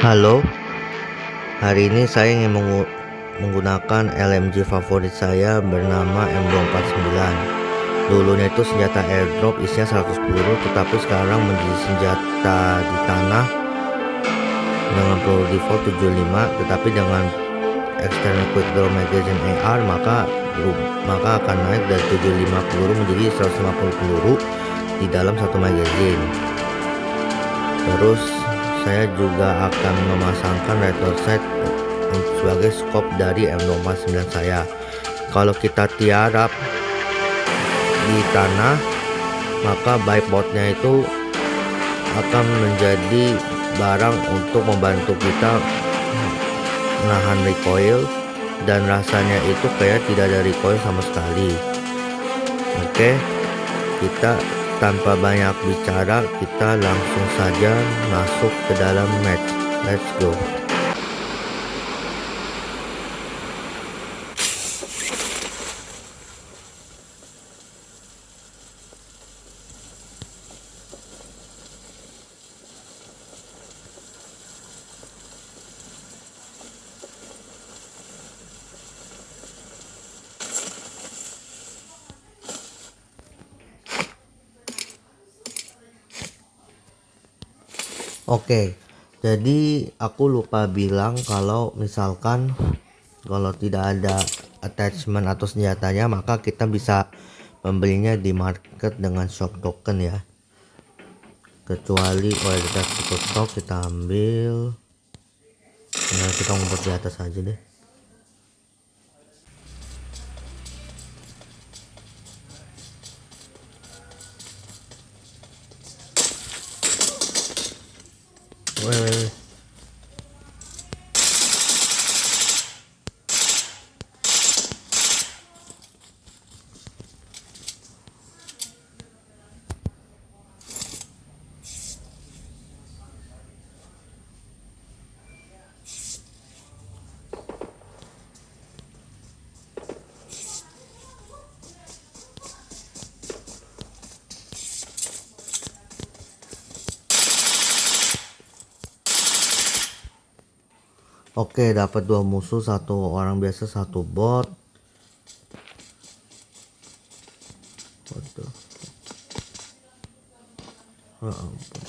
Halo, hari ini saya ingin menggunakan LMG favorit saya bernama M249. Dulunya itu senjata airdrop isinya 100 peluru, tetapi sekarang menjadi senjata di tanah dengan peluru default 75, tetapi dengan external quick draw magazine AR maka akan naik dari 75 peluru menjadi 150 peluru di dalam satu magazine. Terus saya juga akan memasangkan retro sight sebagai scope dari M249 saya. Kalau kita tiarap di tanah, maka bipodnya itu akan menjadi barang untuk membantu kita menahan recoil, dan rasanya itu kayak tidak ada recoil sama sekali. Oke, kita tanpa banyak bicara, kita langsung saja masuk ke dalam match. Let's go. Oke, jadi aku lupa bilang kalau misalkan kalau tidak ada attachment atau senjatanya, maka kita bisa membelinya di market dengan shock token ya. Kecuali kalau kita cukup stok, kita ambil. Nah, kita ngumpet di atas aja deh. Weh. Oke, dapat 2 musuh, 1 orang biasa, 1 bot. Waduh. Ya ampun.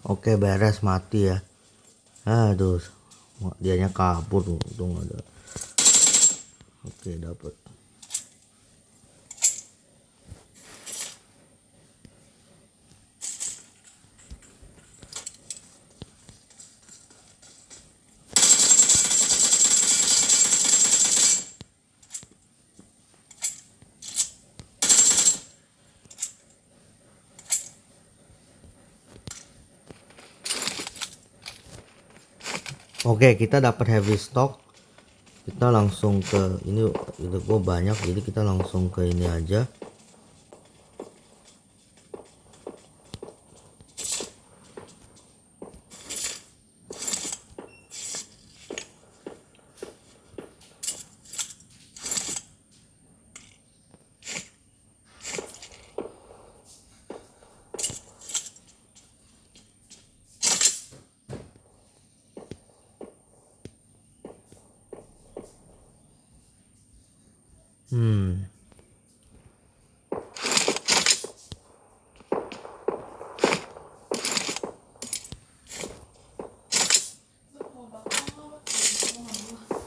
Oke, beres, mati ya. Aduh, dianya kabur tuh, untung ada. Oke, dapat. Oke, kita dapat heavy stock. Kita langsung ke ini, itu gua banyak, jadi kita langsung ke ini aja.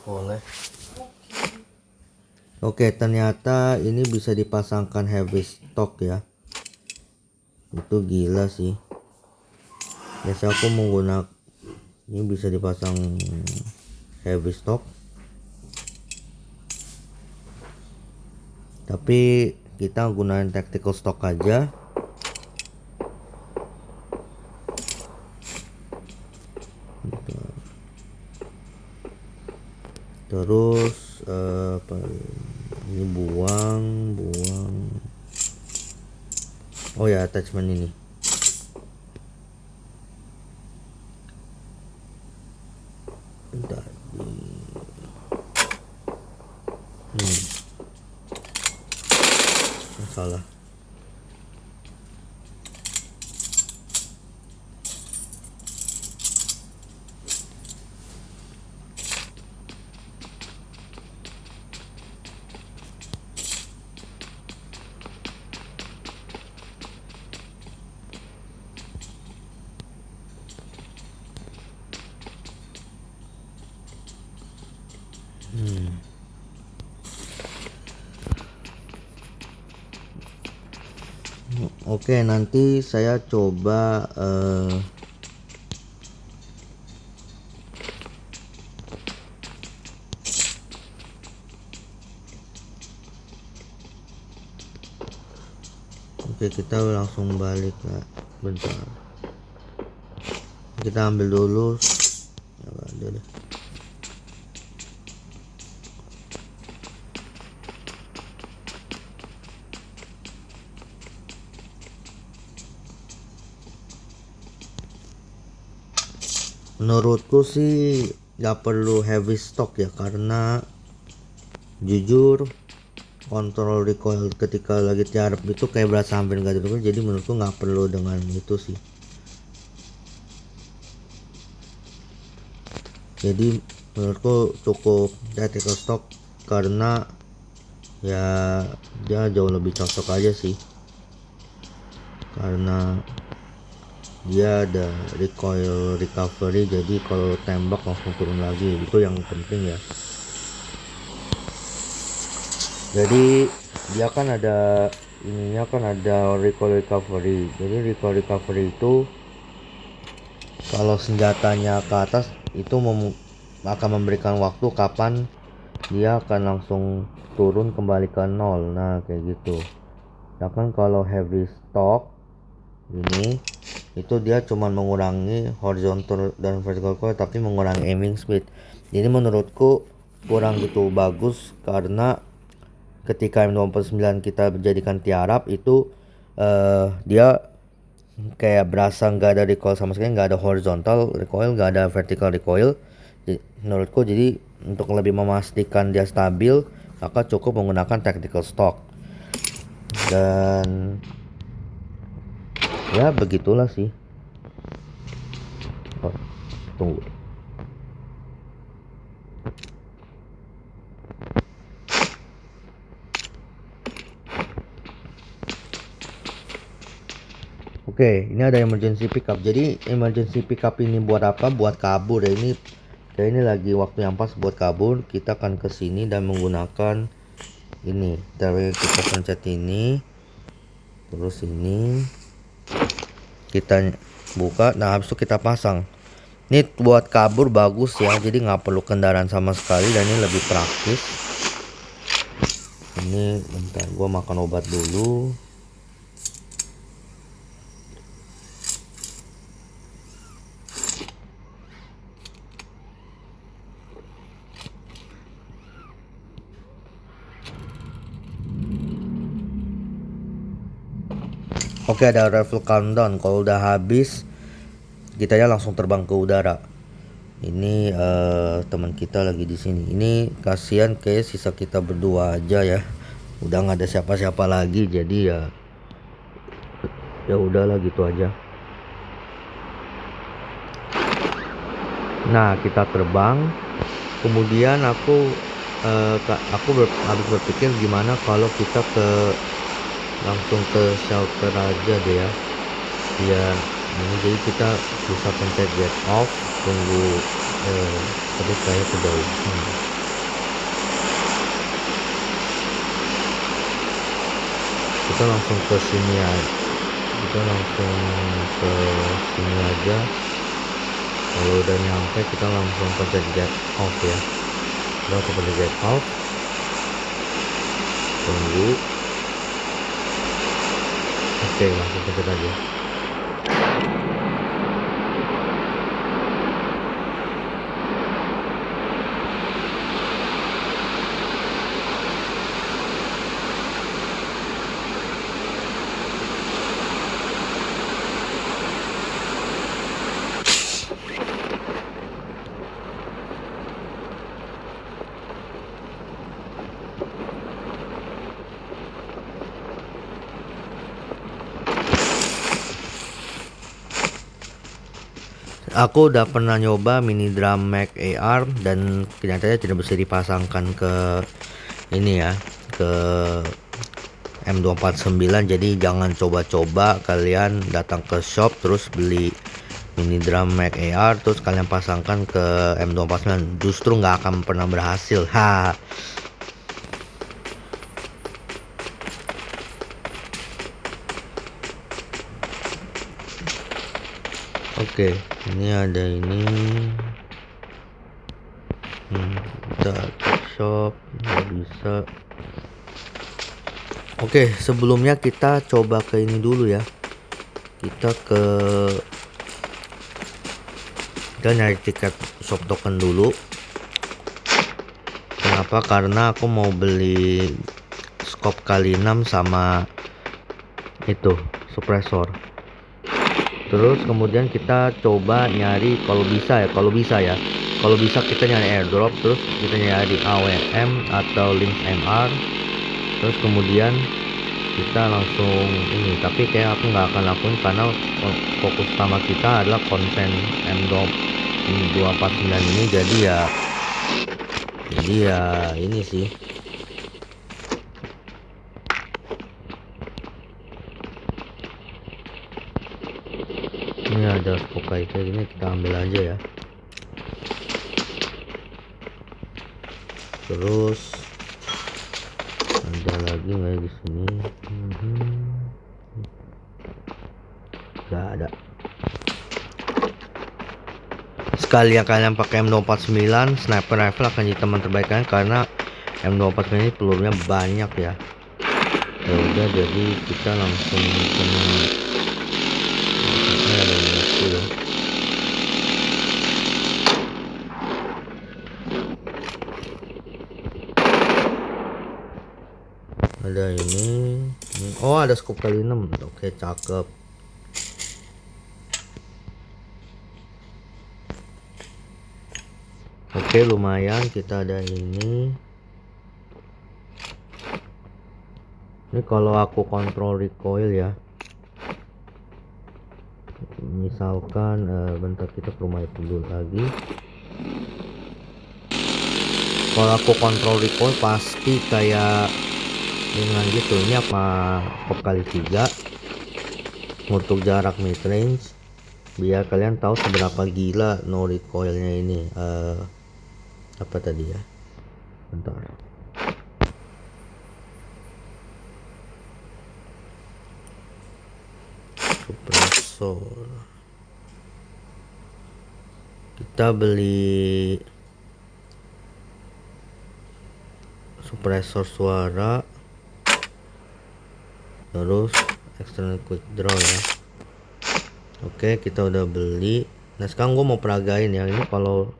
Boleh. Oke, ternyata ini bisa dipasangkan heavy stock ya. Itu gila sih. Biasa aku menggunakan ini bisa dipasang heavy stock. Tapi kita gunain tactical stock aja. Terus ini buang. Oh ya, attachment ini. Bentar. Salah. Oke, nanti saya coba oke, kita langsung balik ya. Bentar, kita ambil dulu ya, ada deh. Menurutku sih gak perlu heavy stock ya, karena jujur kontrol recoil ketika lagi tiarap itu kayak berasa hampir gak ada, jadi menurutku nggak perlu dengan itu sih. Jadi menurutku cukup tactical stock karena ya dia jauh lebih cocok aja sih, karena dia ada recoil recovery, jadi kalau tembak langsung turun lagi, itu yang penting ya. Jadi dia kan ada ininya, kan ada recoil recovery. Jadi recoil recovery itu kalau senjatanya ke atas itu akan memberikan waktu kapan dia akan langsung turun kembali ke nol. Nah kayak gitu. Sedangkan kalau heavy stock ini itu dia cuma mengurangi horizontal dan vertical recoil, tapi mengurangi aiming speed. Jadi menurutku kurang gitu bagus, karena ketika M249 kita jadikan tiarap itu dia kayak berasa nggak ada recoil sama sekali, nggak ada horizontal recoil, nggak ada vertical recoil. Menurutku jadi untuk lebih memastikan dia stabil, maka cukup menggunakan tactical stock. Dan ya begitulah sih. Oh, tunggu. Oke, ini ada emergency pickup. Jadi emergency pickup ini buat apa? Buat kabur ya. Ini lagi waktu yang pas buat kabur. Kita akan ke sini dan menggunakan ini. Dari kita pencet ini, terus ini kita buka. Nah, habis itu kita pasang. Ini buat kabur bagus ya. Jadi nggak perlu kendaraan sama sekali dan ini lebih praktis. Ini bentar, gua makan obat dulu. Oke, ada refill countdown. Kalau udah habis, kita ya langsung terbang ke udara. Ini teman kita lagi di sini. Ini kasihan kayak sisa kita berdua aja ya. Udah nggak ada siapa-siapa lagi. Jadi ya udahlah gitu aja. Nah, kita terbang. Kemudian aku habis berpikir gimana kalau kita langsung ke shelter aja deh ya. Biar ini jadi kita bisa pencet get off, tunggu tapi kayak kejauhan. Kita langsung ke sini aja. Kita langsung ke sini aja. Kalau udah nyampe kita langsung pencet get off ya. Kita langsung pencet get off. Tunggu. Oke, langsung pencet aja. Aku udah pernah nyoba mini drum Mac AR dan kenyataannya tidak bisa dipasangkan ke ini ya, ke M249. Jadi jangan coba-coba kalian datang ke shop terus beli mini drum Mac AR terus kalian pasangkan ke M249. Justru nggak akan pernah berhasil. Ha. Oke, ini ada ini. Kita shop nggak bisa. Oke, sebelumnya kita coba ke ini dulu ya. Kita nyari tiket shop token dulu. Kenapa? Karena aku mau beli scope kali 6 sama itu suppressor. Terus kemudian kita coba nyari kalau bisa kita nyari airdrop, terus kita nyari AWM atau Lynx MR, terus kemudian kita langsung ini. Tapi kayak aku nggak akan lakuin karena fokus utama kita adalah konten M249 ini. Jadi ya ini sih. Ini ada scope kayak gini, kita ambil aja ya. Terus ada lagi nggak di sini? Nggak ada. Sekali yang kalian pakai M249, sniper rifle akan jadi teman terbaik kalian karena M249 ini pelurunya banyak ya. Ya udah, jadi kita langsung kena. Ini ada musuh ya. Ada ini. Oh, ada scope kali 6. Oke, cakep. Oke, lumayan kita ada ini. Ini kalau aku kontrol recoil ya. Misalkan bentar, kita ke rumah itu dulu lagi. Kalau aku kontrol recoil pasti kayak dengan gitu. Ini apa scope kali 3. untuk jarak mid range, biar kalian tahu seberapa gila no recoilnya ini. Apa tadi ya, bentar. Suppressor, kita beli suppressor suara, terus external quick draw ya. Oke, kita udah beli. Nah sekarang gue mau peragain ya. Ini kalau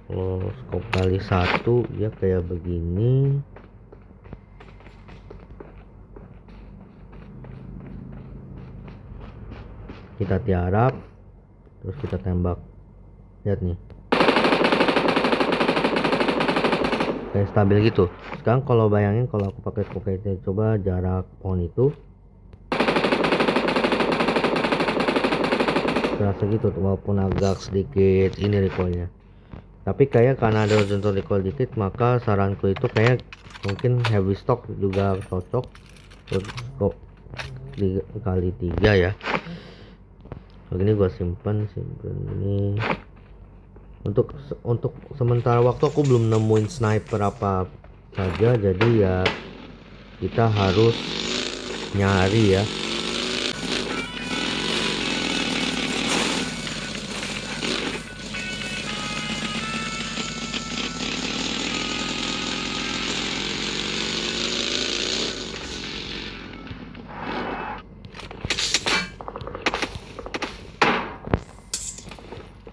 scope kali 1 ya kayak begini. Kita tiarap, terus kita tembak. Lihat nih, kayak stabil gitu. Sekarang kalau bayangin kalau aku pakai scope itu, coba jarak pohon itu terasa gitu, walaupun agak sedikit ini recoilnya. Tapi kayak karena ada horizontal recoil dikit, maka saranku itu kayak mungkin heavy stock juga cocok untuk scope kali 3 ya. Begini gua simpen ini. Untuk sementara waktu aku belum nemuin sniper apa saja, jadi ya kita harus nyari ya.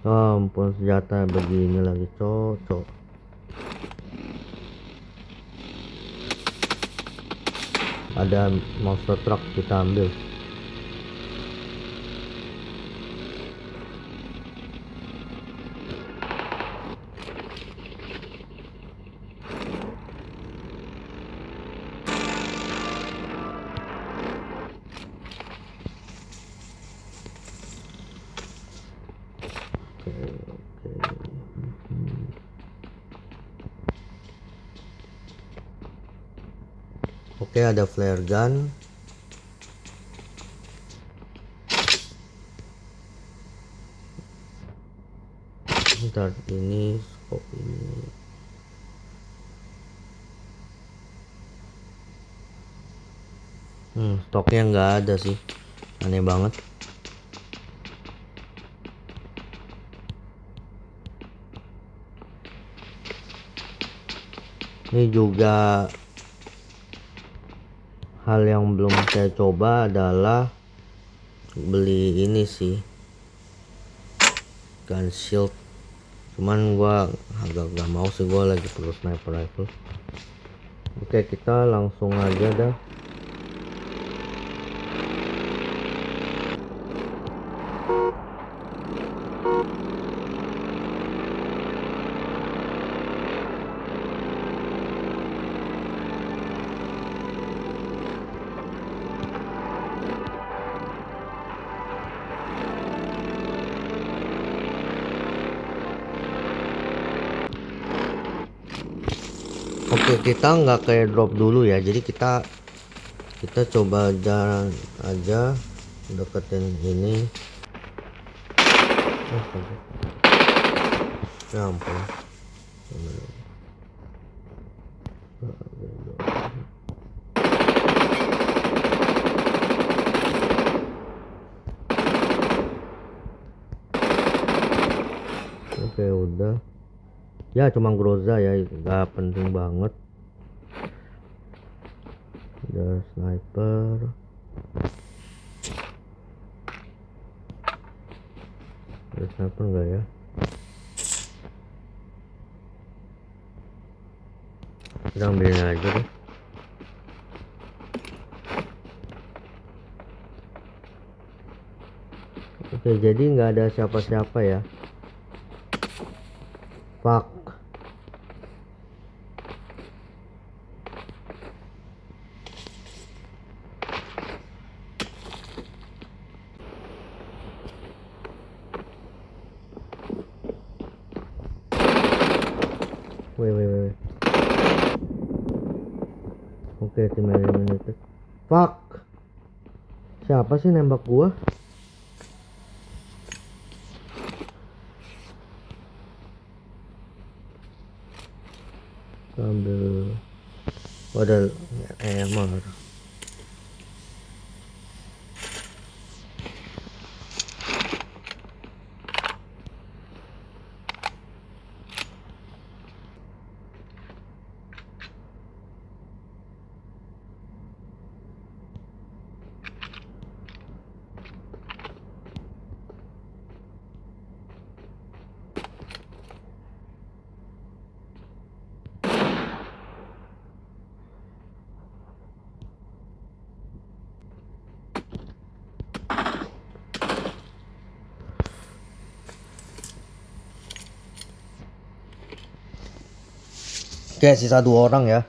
Ampun, senjata begini lagi cocok. Ada monster truck, kita ambil. Oke, ada flare gun. Ntar ini scope ini. Stoknya nggak ada sih, aneh banget. Ini juga hal yang belum saya coba adalah beli ini sih, gun shield. Cuman gua agak gak mau sih, gua lagi perlu sniper rifle. Oke, kita langsung aja dah. Oke, kita nggak kayak drop dulu ya, jadi kita coba jalan aja deketin ini. Ya ampun. Oke, udah ya, cuma Groza ya, nggak penting banget. Ada sniper. Ada sniper nggak ya? Kita ambilin aja deh. Oke, jadi nggak ada siapa-siapa ya. Fuck. Wait. Oke, tim eliminated. Fuck. Siapa sih nembak gua? Ambil wadah emang. Oke, sisa 2 orang ya.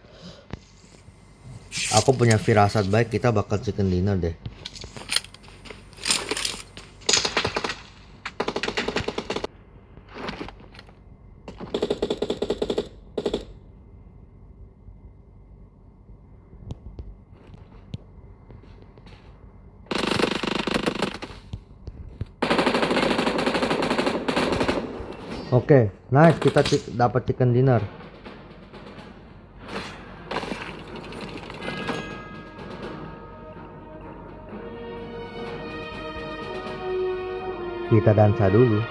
Aku punya firasat baik kita bakal chicken dinner deh. Oke, nice, kita dapat chicken dinner. Kita dansa dulu.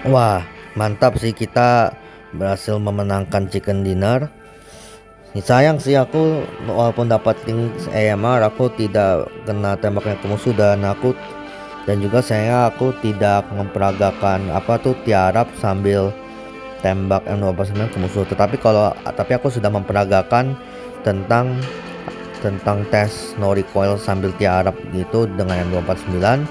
Wah, mantap sih, kita berhasil memenangkan chicken dinner. Sayang sih aku walaupun dapat link AMR, aku tidak kena tembaknya ke musuh, dan juga aku tidak memperagakan tiarap sambil tembak M249 ke musuh. Tapi aku sudah memperagakan tentang tes no recoil sambil tiarap gitu dengan M249.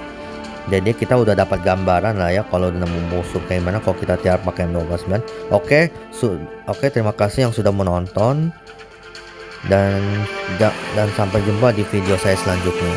Jadi kita udah dapat gambaran lah ya kalau nemu musuh kayak gimana kalau kita tiarap pakai M249. Oke, terima kasih yang sudah menonton, dan sampai jumpa di video saya selanjutnya.